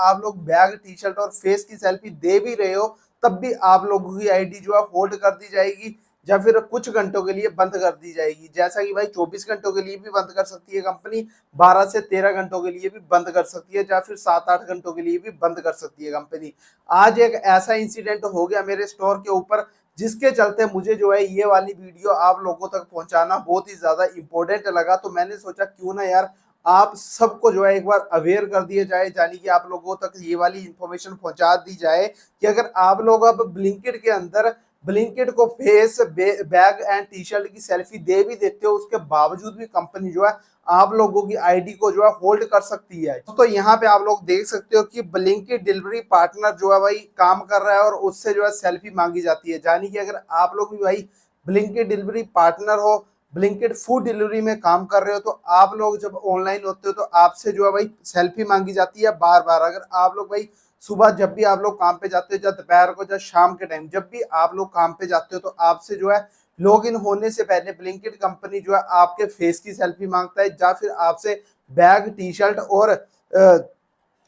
आप लोग bag, T shirt और फेस की सेल्फी दे भी रहे हो तब भी आप लोगों की आईडी जो है होल्ड कर दी जाएगी या फिर कुछ घंटों के लिए बंद कर दी जाएगी। जैसा कि भाई 24 घंटों के लिए भी बंद कर सकती है कंपनी, 12 से 13 घंटों के लिए भी बंद कर सकती है या फिर 7-8 घंटों के लिए भी बंद कर सकती है कंपनी। आज एक ऐसा इंसिडेंट हो गया मेरे स्टोर के ऊपर जिसके चलते मुझे जो है ये वाली वीडियो आप लोगों तक पहुंचाना बहुत ही ज्यादा इंपॉर्टेंट लगा। तो मैंने सोचा क्यों ना यार आप सबको जो है एक बार अवेयर कर दिया जाए, यानी कि आप लोगों तक ये वाली इंफॉर्मेशन पहुंचा दी जाए कि अगर आप लोग अब ब्लिंकिट के अंदर ब्लिंकिट को face, bag and T shirt की सेल्फी दे भी देते हो, उसके बावजूद भी कंपनी जो है आप लोगों की आईडी को जो है होल्ड कर सकती है। तो यहाँ पे आप लोग देख सकते हो कि ब्लिंकिट डिलीवरी पार्टनर जो है भाई काम कर रहा है और उससे जो है सेल्फी मांगी जाती है। यानी कि अगर आप लोग भी भाई ब्लिंकिट डिलीवरी पार्टनर हो, ब्लिंकिट फूड डिलीवरी में काम कर रहे हो, तो आप लोग जब ऑनलाइन होते हो तो आपसे जो है भाई सेल्फी मांगी जाती है बार बार। अगर आप लोग भाई सुबह जब भी आप लोग काम पे जाते हो, या दोपहर को, या शाम के टाइम जब भी आप लोग काम पे जाते हो, तो आपसे जो है लॉग इन होने से पहले ब्लिंकिट कंपनी जो है आपके फेस की सेल्फी मांगता है या फिर आपसे बैग, टी शर्ट और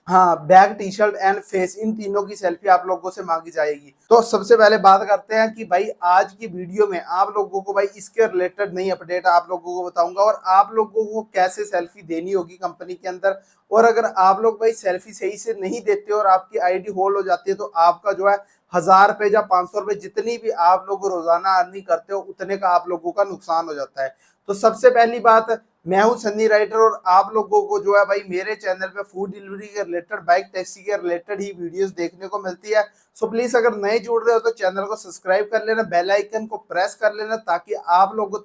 हाँ, bag, T shirt and face, इन तीनों की सेल्फी आप लोगों से मांगी जाएगी। तो सबसे पहले बात करते हैं कि भाई आज की वीडियो में आप लोगों को भाई इसके रिलेटेड नई अपडेट आप लोगों को बताऊंगा और आप लोगों को कैसे सेल्फी देनी होगी कंपनी के अंदर। और अगर आप लोग भाई सेल्फी सही से नहीं देते और आपकी आईडी होल्ड हो जाती है तो आपका जो है 1000 रुपए या 500 रुपए, जितनी भी आप लोग रोजाना अर्निंग करते हो उतने का आप लोगों का नुकसान हो जाता है। तो सबसे पहली बात, मैं हूं सन्नी राइडर और आप लोगों को जो है भाई मेरे चैनल पे फूड डिलीवरी के रिलेटेड, बाइक टैक्सी के रिलेटेड ही वीडियोस देखने को मिलती है। सो प्लीज अगर नए जुड़ रहे हो तो चैनल को सब्सक्राइब कर लेना, बेल आइकन को प्रेस कर लेना, ताकि आप लोगों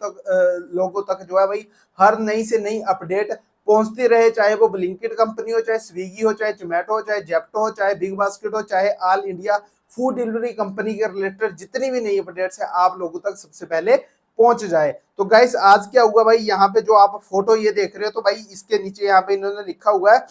तक जो है भाई हर नई से नई अपडेट पहुंचती रहे। चाहे वो ब्लिंकिट कंपनी हो, चाहे स्विगी हो, चाहे जोमेटो हो, चाहे जेप्टो हो, चाहे बिग बास्केट हो, चाहे all India food delivery company के रिलेटेड जितनी भी नई अपडेट्स है आप लोगों तक सबसे पहले पहुंच जाए। तो गाइस आज क्या हुआ भाई, यहाँ पे जो आप फोटो ये देख रहे हो तो भाई इसके नीचे यहाँ पे इन्होंने लिखा हुआ है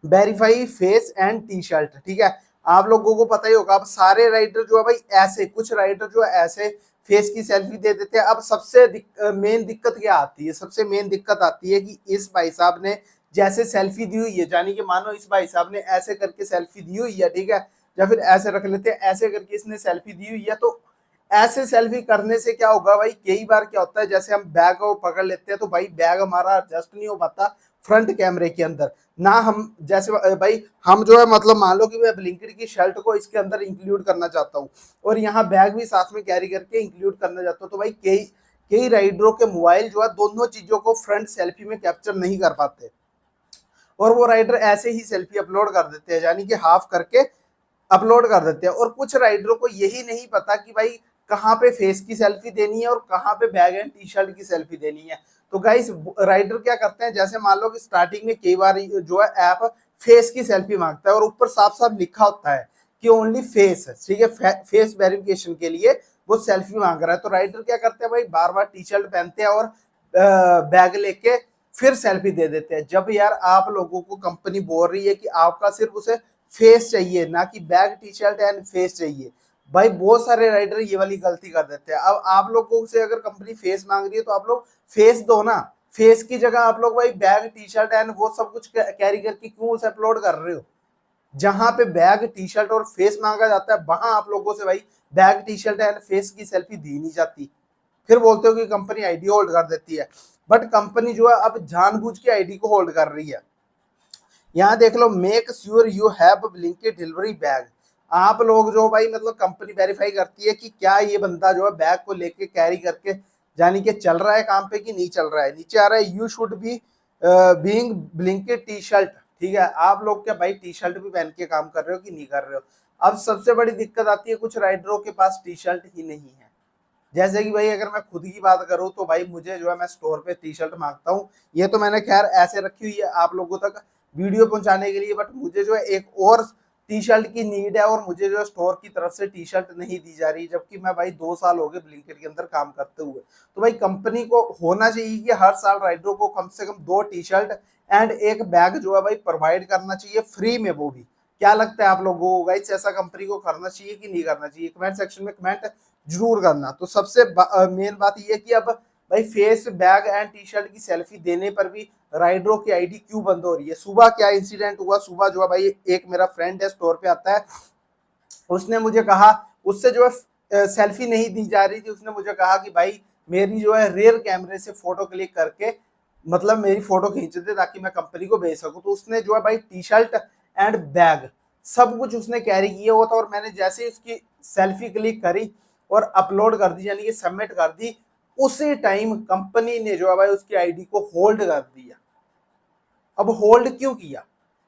verify face and T shirt. ठीक है, आप लोगों को पता ही होगा। अब सारे राइडर जो है भाई ऐसे, कुछ राइडर जो है ऐसे फेस की सेल्फी दे देते हैं। अब सबसे मेन दिक्कत क्या आती है, सबसे मेन दिक्कत आती है कि इस भाई साहब ने जैसे सेल्फी दी हुई है, यानी कि मानो इस भाई साहब ने ऐसे करके सेल्फी दी हुई है, ठीक है, या फिर ऐसे रख लेते हैं, ऐसे करके इसने सेल्फी दी हुई है। तो ऐसे सेल्फी करने से क्या होगा भाई, कई बार क्या होता है जैसे हम बैग को पकड़ लेते हैं तो भाई बैग हमारा एडजस्ट नहीं हो पाता फ्रंट कैमरे के अंदर ना। हम जैसे भाई हम जो है मतलब मान लो कि मैं ब्लिंकिट की शर्ट को इसके अंदर इंक्लूड करना चाहता हूँ और यहाँ बैग भी साथ में कैरी करके इंक्लूड करना चाहता हूँ, तो भाई कई कई राइडरों के मोबाइल जो है दोनों चीजों को फ्रंट सेल्फी में कैप्चर नहीं कर पाते और वो राइडर ऐसे ही सेल्फी अपलोड कर देते हैं, यानी कि हाफ करके अपलोड कर देते हैं। और कुछ राइडरों को यही नहीं पता कि भाई कहाँ पे फेस की सेल्फी देनी है और कहाँ पे बैग एंड टी शर्ट की सेल्फी देनी है। तो गाइस राइडर क्या करते हैं, जैसे मान लो कि स्टार्टिंग में कई बार जो है ऐप फेस की सेल्फी मांगता है और ऊपर साफ साफ लिखा होता है कि ओनली फेस, ठीक है, फेस वेरिफिकेशन के लिए वो सेल्फी मांग रहा है। तो राइडर क्या करते हैं भाई, बार बार टी शर्ट पहनते हैं और बैग लेके फिर सेल्फी दे देते हैं। जब यार आप लोगों को कंपनी बोल रही है कि आपका सिर्फ उसे फेस चाहिए, ना कि bag, T shirt and face चाहिए, भाई बहुत सारे राइडर ये वाली गलती कर देते हैं। अब आप लोगों से अगर कंपनी फेस मांग रही है तो आप लोग फेस दो ना, फेस की जगह आप लोग भाई बैग, टी शर्ट एंड वो सब कुछ कैरी करके क्यों उसे अपलोड कर रहे हो। जहां पे बैग, टी शर्ट और फेस मांगा जाता है वहां आप लोगों से भाई bag, T shirt and face की सेल्फी दी नहीं जाती। फिर बोलते हो कि कंपनी आईडी होल्ड कर देती है, बट कंपनी जो है अब जानबूझ के आईडी को होल्ड कर रही है। यहाँ देख लो, make sure you have Blinkit delivery bag. आप लोग जो भाई मतलब कंपनी वेरीफाई करती है कि क्या ये बंदा जो है बैग को लेके कैरी करके यानी कि चल रहा है काम पे कि नहीं चल रहा है। नीचे आ रहा है you should be being Blinkit T shirt. ठीक है, आप लोग क्या भाई टी शर्ट भी पहन के काम कर रहे हो कि नहीं कर रहे हो। अब सबसे बड़ी दिक्कत आती है कुछ राइडरों के पास टी शर्ट ही नहीं है। जैसे कि भाई अगर मैं खुद की बात करूं तो भाई मुझे जो है मैं स्टोर पे टी शर्ट मांगता हूँ, ये तो मैंने खैर ऐसे रखी हुई है आप लोगों तक वीडियो पहुंचाने के लिए, बट मुझे जो है एक और टी शर्ट की नीड है और मुझे जो है स्टोर की तरफ से टी शर्ट नहीं दी जा रही, जबकि मैं भाई 2 साल हो गए ब्लिंकिट के अंदर काम करते हुए। तो भाई कंपनी को होना चाहिए कि हर साल राइडरों को कम से कम 2 टी शर्ट एंड एक बैग जो है भाई प्रोवाइड करना चाहिए फ्री में, वो भी। क्या लगता है आप लोगों को गाइस, ऐसा कंपनी को करना चाहिए कि नहीं करना चाहिए? कमेंट सेक्शन में कमेंट जरूर करना। तो सबसे मेन बात यह है कि अब भाई face bag and T shirt की सेल्फी देने पर भी राइडरों की आईडी क्यों बंद हो रही है। सुबह क्या इंसिडेंट हुआ, सुबह जो है भाई एक मेरा फ्रेंड है स्टोर पे आता है, उसने मुझे कहा, उससे जो है सेल्फी नहीं दी जा रही थी, उसने मुझे कहा कि भाई मेरी जो है रियर कैमरे से फोटो क्लिक करके मतलब मेरी फोटो खींच दे ताकि मैं कंपनी को भेज सकूं। तो उसने जो है भाई टी शर्ट एंड बैग सब कुछ उसने कैरी किया हुआ था, और मैंने जैसे ही उसकी सेल्फी क्लिक करी और अपलोड कर दी यानी कि सबमिट कर दी, उसी टाइम कंपनी ने जो है भाई उसकी आईडी को होल्ड कर दिया। अब होल्ड क्यों किया,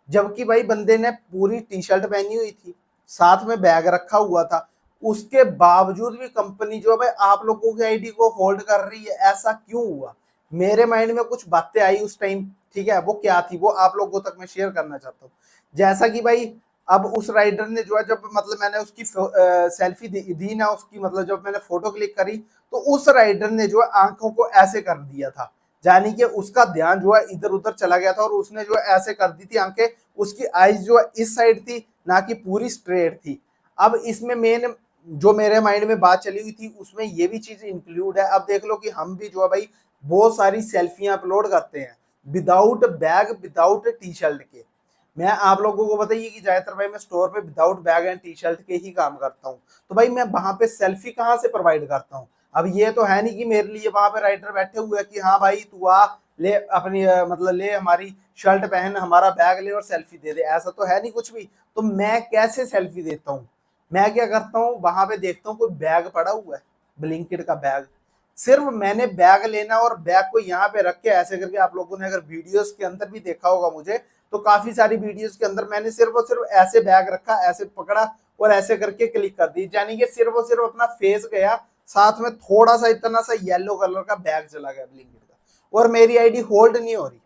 जबकि भाई बंदे ने पूरी टी शर्ट पहनी हुई थी, साथ में बैग रखा हुआ था, उसके बावजूद भी कंपनी जो है भाई आप लोगों की आईडी को होल्ड कर रही है। ऐसा क्यों हुआ, मेरे माइंड में कुछ बातें आई उस टाइम, ठीक है, वो क्या थी वो आप लोगों तक मैं शेयर करना चाहता हूँ। जैसा कि भाई अब उस राइडर ने जो है, जब मतलब मैंने उसकी सेल्फी दी ना उसकी, मतलब जब मैंने फोटो क्लिक करी, तो उस राइडर ने जो है आंखों को ऐसे कर दिया था, यानी कि उसका ध्यान जो है इधर उधर चला गया था, और उसने जो है ऐसे कर दी थी आंखें, उसकी आईज जो है इस साइड थी ना कि पूरी स्ट्रेट थी। अब इसमें मेन जो मेरे माइंड में बात चली हुई थी उसमें ये भी चीज इंक्लूड है। अब देख लो कि हम भी जो है भाई बहुत सारी सेल्फियां अपलोड करते हैं without bag without T shirt के। मैं आप लोगों को बताइए कि ज्यादातर भाई मैं स्टोर पे without bag and T shirt के ही काम करता हूँ, तो भाई मैं वहां पे सेल्फी कहाँ से प्रोवाइड करता हूँ। अब ये तो है नहीं कि मेरे लिए वहां पे राइटर बैठे हुए हैं कि हाँ भाई तू आ ले अपनी मतलब ले हमारी शर्ट पहन हमारा बैग ले और सेल्फी दे दे, ऐसा तो है नहीं कुछ भी। तो मैं कैसे सेल्फी देता हूँ, मैं क्या करता हूँ वहां पे देखता हूँ कोई बैग पड़ा हुआ है, ब्लिंकिट का बैग, सिर्फ मैंने बैग लेना और बैग को यहाँ पे रख के ऐसे करके, आप लोगों ने अगर वीडियोस के अंदर भी देखा होगा मुझे, तो काफी सारी वीडियोस के अंदर मैंने सिर्फ और सिर्फ ऐसे बैग रखा, ऐसे पकड़ा और ऐसे करके क्लिक कर दी, यानी कि सिर्फ और सिर्फ अपना फेस गया, साथ में थोड़ा सा इतना सा येलो कलर का बैग चला गया ब्लिंकिट का, और मेरी आईडी होल्ड नहीं हो रही।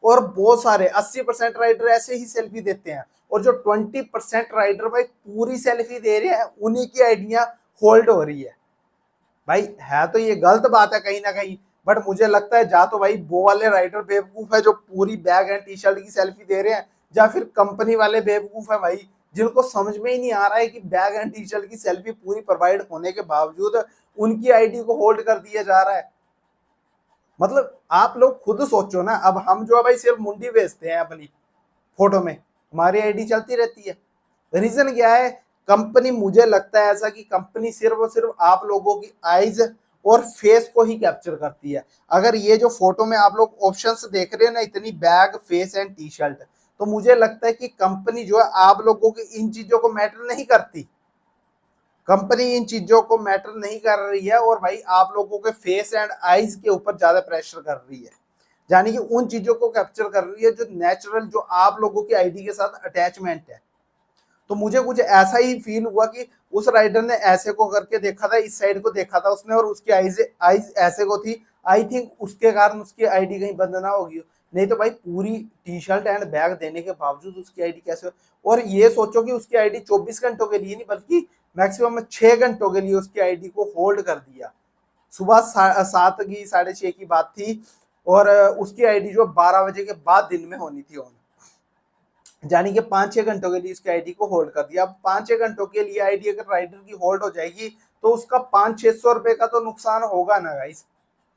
और बहुत सारे 80% राइडर ऐसे ही सेल्फी देते हैं, और जो 20% राइडर भाई पूरी सेल्फी दे रहे हैं उन्हीं की आइडिया होल्ड हो रही है। भाई है तो ये गलत बात है कहीं ना कहीं, बट मुझे लगता है जा तो भाई वो वाले राइडर बेवकूफ है जो पूरी बैग एंड टी शर्ट की सेल्फी दे रहे हैं, या फिर कंपनी वाले बेवकूफ है भाई जिनको समझ में ही नहीं आ रहा है कि बैग एंड टी शर्ट की सेल्फी पूरी प्रोवाइड होने के बावजूद उनकी आईडी को होल्ड कर दिया जा रहा है। मतलब आप लोग खुद सोचो ना, अब हम जो है भाई सिर्फ मुंडी बेचते हैं अपनी फोटो में, हमारी आईडी चलती रहती है, रीजन क्या है, कंपनी, मुझे लगता है ऐसा कि कंपनी सिर्फ और सिर्फ आप लोगों की आईज और फेस को ही कैप्चर करती है। अगर ये जो फोटो में आप लोग ऑप्शंस देख रहे हो ना, इतनी bag face and T shirt, तो मुझे लगता है कि कंपनी जो है आप लोगों की इन चीजों को मैटर नहीं करती, कंपनी इन चीजों को मैटर नहीं कर रही है, और भाई आप लोगों के फेस एंड आईज के ऊपर ज्यादा प्रेशर कर रही है, यानी कि उन चीजों को कैप्चर कर रही है जो नेचुरल, जो आप लोगों की आईडी के साथ अटैचमेंट है। तो मुझे कुछ ऐसा ही फील हुआ कि उस राइडर ने ऐसे को करके देखा था, इस साइड को देखा था उसने, और उसकी आईज ऐसे को थी, आई थिंक उसके कारण उसकी आईडी कहीं बंद ना होगी, नहीं तो भाई पूरी टी शर्ट एंड बैग देने के बावजूद उसकी आईडी कैसे। और ये सोचो कि उसकी आईडी 24 घंटों के लिए नहीं बल्कि मैक्सिमम 6 घंटों के लिए उसकी आईडी को होल्ड कर दिया। सुबह 7 की 6:30 की बात थी, और उसकी आईडी जो 12 बजे के बाद दिन में होनी थी ऑन, यानी कि 5-6 घंटों के लिए उसकी आईडी को होल्ड कर दिया। अब 5-6 घंटों के लिए आईडी अगर राइडर की होल्ड हो जाएगी तो उसका 500-600 रुपए का तो नुकसान होगा ना गाइस,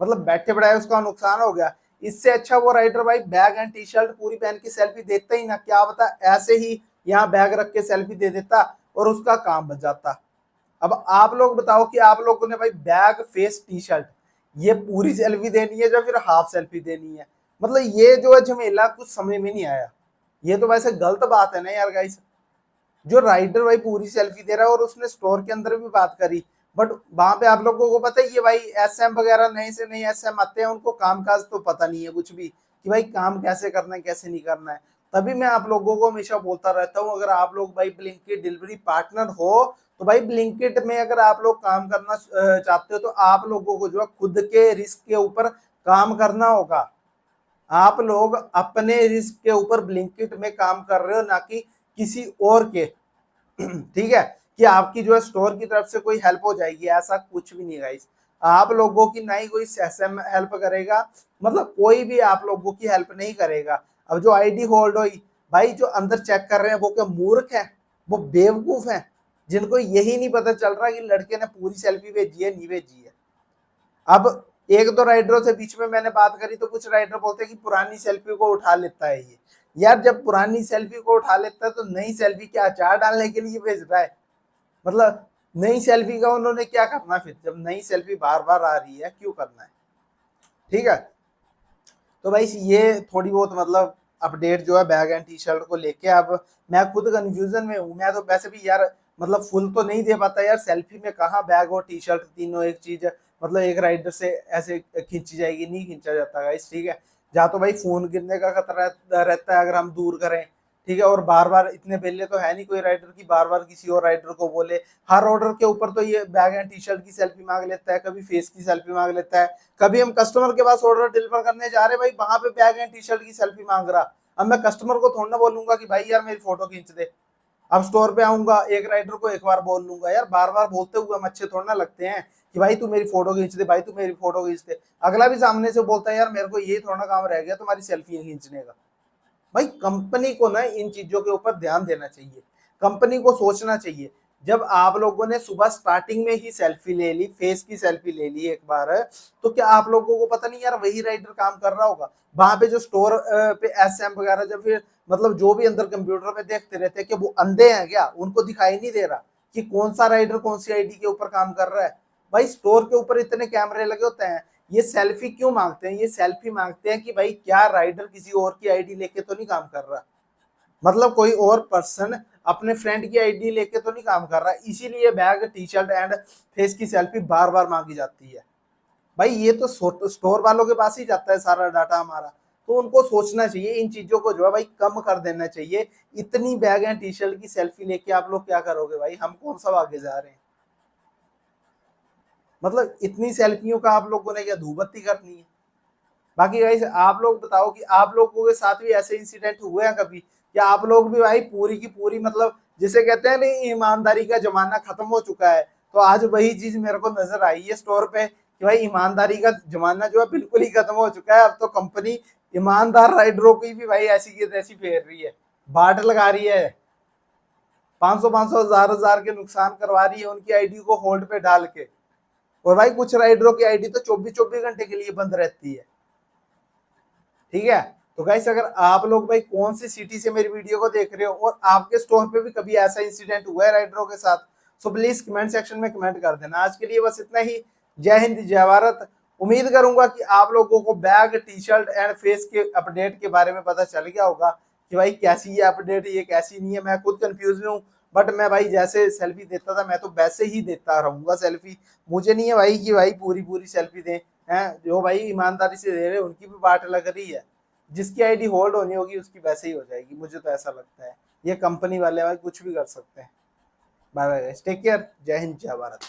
मतलब बैठे बढ़ाए उसका नुकसान हो गया। इससे अच्छा वो राइडर भाई बैग एंड टी शर्ट पूरी पहन के सेल्फी देता ही ना, क्या बता ऐसे ही यहाँ बैग रख के सेल्फी दे देता और उसका काम बच जाता। अब आप लोग बताओ कि आप लोगों ने भाई बैग फेस टी शर्ट ये पूरी सेल्फी देनी है या फिर हाफ सेल्फी देनी है, मतलब ये जो है झमेला कुछ समझ में नहीं आया। ये तो वैसे गलत बात है ना यार गाइस, जो राइडर भाई पूरी सेल्फी दे रहा है, और उसने स्टोर के अंदर भी बात करी, बट वहां पे आप लोगों को पता ही है भाई एसएम वगैरह नए से नए एसएम आते हैं, उनको काम काज तो पता नहीं है कुछ भी कि भाई काम कैसे करना है कैसे नहीं करना है। तभी मैं आप लोगों को हमेशा बोलता रहता हूँ, अगर आप लोग भाई ब्लिंकिट डिलीवरी पार्टनर हो तो भाई ब्लिंकिट में अगर आप लोग काम करना चाहते हो तो आप लोगों को जो है खुद के रिस्क के ऊपर काम करना होगा। आप लोग अपने रिस्क के ऊपर ब्लिंकिट में काम कर रहे हो, ना कि किसी और के ठीक है, कि आपकी जो है स्टोर की तरफ से कोई हेल्प हो जाएगी, ऐसा कुछ भी नहीं गाइस। आप लोगों की ना ही कोई एसएम हेल्प करेगा, मतलब कोई भी आप लोगों की हेल्प नहीं करेगा। अब जो आईडी होल्ड हुई, भाई जो अंदर चेक कर रहे हैं वो क्या मूर्ख है, वो बेवकूफ है जिनको यही नहीं पता चल रहा कि लड़के ने पूरी सेल्फी भेजी है नहीं भेजी है। अब एक दो राइडरों से बीच में मैंने बात करी तो कुछ राइडर बोलते हैं कि पुरानी सेल्फी को उठा लेता है ये। यार जब पुरानी सेल्फी को उठा लेता है तो नई सेल्फी क्या अचार डालने के लिए भेज रहा है? मतलब नई सेल्फी का उन्होंने क्या करना फिर, जब नई सेल्फी बार बार आ रही है क्यों करना है? ठीक है, तो भाई ये थोड़ी बहुत मतलब अपडेट जो है बैग एंड टी शर्ट को लेके। अब मैं खुद कंफ्यूजन में हूँ। मैं तो वैसे भी यार मतलब फुल तो नहीं दे पाता यार, सेल्फी में कहाँ बैग और टी शर्ट तीनों एक चीज है। मतलब एक राइडर से ऐसे खींची जाएगी, नहीं खींचा जाता गाइस, ठीक है। जहाँ तो भाई फोन गिरने का खतरा रहता है अगर हम दूर करें, ठीक है। और बार बार इतने बेले तो है नहीं कोई राइडर की बार बार किसी और राइडर को बोले। हर ऑर्डर के ऊपर तो ये बैग एंड टी शर्ट की सेल्फी मांग लेता है, कभी फेस की सेल्फी मांग लेता है, कभी हम कस्टमर के पास ऑर्डर डिलीवर करने जा रहे भाई वहां पे बैग एंड टी शर्ट की सेल्फी मांग रहा। अब मैं कस्टमर को थोड़ा ना बोलूंगा कि भाई यार मेरी फोटो खींच दे। अब स्टोर पे आऊंगा एक राइडर को एक बार बोल लूंगा, यार बार बार बोलते हुए हम अच्छे थोड़ा ना लगते हैं कि भाई तू मेरी फोटो खींच दे, भाई तू मेरी फोटो खींच दे। अगला भी सामने से बोलता है यार मेरे को ये थोड़ा काम रह गया तुम्हारी सेल्फी खींचने का। भाई कंपनी को ना इन चीजों के ऊपर ध्यान देना चाहिए, कंपनी को सोचना चाहिए। जब आप लोगों ने सुबह स्टार्टिंग में ही सेल्फी ले ली, फेस की सेल्फी ले ली एक बार, तो क्या आप लोगों को पता नहीं यार वही राइडर काम कर रहा होगा वहां पे जो स्टोर पे एसएम वगैरह, जब फिर मतलब जो भी अंदर कंप्यूटर पे देखते रहते हैं कि वो अंधे हैं क्या, उनको दिखाई नहीं दे रहा कि कौन सा राइडर कौन सी आईडी के ऊपर काम कर रहा है? भाई स्टोर के ऊपर इतने कैमरे लगे होते हैं, ये सेल्फी क्यों मांगते हैं? ये सेल्फी मांगते हैं कि भाई क्या राइडर किसी और की आईडी लेके तो नहीं काम कर रहा, मतलब कोई और पर्सन अपने फ्रेंड की आईडी लेके तो नहीं काम कर रहा, इसीलिए bag T shirt and face की सेल्फी बार बार मांगी जाती है। भाई ये तो स्टोर वालों के पास ही जाता है सारा डाटा हमारा, तो उनको सोचना चाहिए इन चीजों को जो है भाई कम कर देना चाहिए। इतनी बैग एंड टी शर्ट की सेल्फी लेके आप लोग क्या करोगे भाई? हम कौन सा आगे जा रहे हैं? मतलब इतनी सेल्फियों का आप लोगों ने क्या धूपबत्ती करनी है? बाकी गाइस आप लोग बताओ कि आप लोगों के साथ भी ऐसे इंसिडेंट हुए हैं कभी? या आप लोग भी भाई पूरी की पूरी मतलब जिसे कहते हैं नहीं ईमानदारी का जमाना खत्म हो चुका है, तो आज वही चीज मेरे को नजर आई है स्टोर पे कि भाई ईमानदारी का जमाना जो है बिल्कुल ही खत्म हो चुका है। अब तो कंपनी ईमानदार राइडरों की भी भाई ऐसी की तैसी फेर रही है, बाट लगा रही है, 500 500 1000 के नुकसान करवा रही है उनकी आईडी को होल्ड पे डाल के। और भाई कुछ राइडरों की आईडी तो 24 24 घंटे के लिए बंद रहती है, ठीक है। तो गाइस अगर आप लोग भाई कौन सी सिटी से मेरी वीडियो को देख रहे हो और आपके स्टोर पे भी कभी ऐसा इंसिडेंट हुआ है राइडरों के साथ, तो प्लीज कमेंट सेक्शन में कमेंट कर देना। आज के लिए बस इतना ही। जय हिंद जय भारत। उम्मीद करूंगा कि आप लोगों को bag T shirt and face के अपडेट के बारे में पता चल गया होगा कि भाई कैसी ये अपडेट, ये कैसी नहीं है। मैं खुद कंफ्यूज में हूँ, बट मैं भाई जैसे सेल्फी देता था मैं तो वैसे ही देता रहूंगा सेल्फी। मुझे नहीं है भाई कि भाई पूरी पूरी सेल्फी दें, हैं जो भाई ईमानदारी से दे रहे हैं उनकी भी बाट लग रही है। जिसकी आईडी होल्ड होनी होगी उसकी वैसे ही हो जाएगी, मुझे तो ऐसा लगता है। ये कंपनी वाले भाई कुछ भी कर सकते हैं। बाय बाय, टेक केयर, जय हिंद जय भारत।